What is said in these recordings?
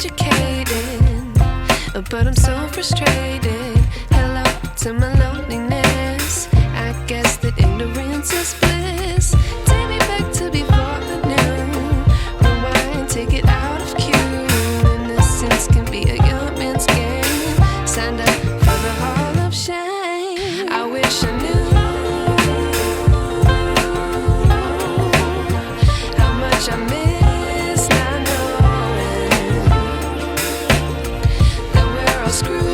educated, but I'm so frustrated. Hello to my loneliness. I guess that ignorance is bliss. Take me back to before the noon. Rewind, take it out of cue. Innocence can be a young man's game. Signed up for the hall of shame. I wish I knew how much I miss not knowing that we're all screwed.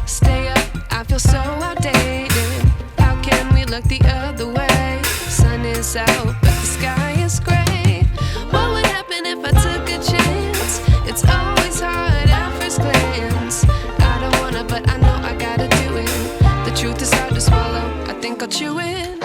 Stay up, I feel so outdated. How can we look the other way? Sun is out, but the sky is gray. What would happen if I took a chance? It's always hard at first glance. I don't wanna, but I know I gotta do it. The truth is hard to swallow, I think I'll chew it.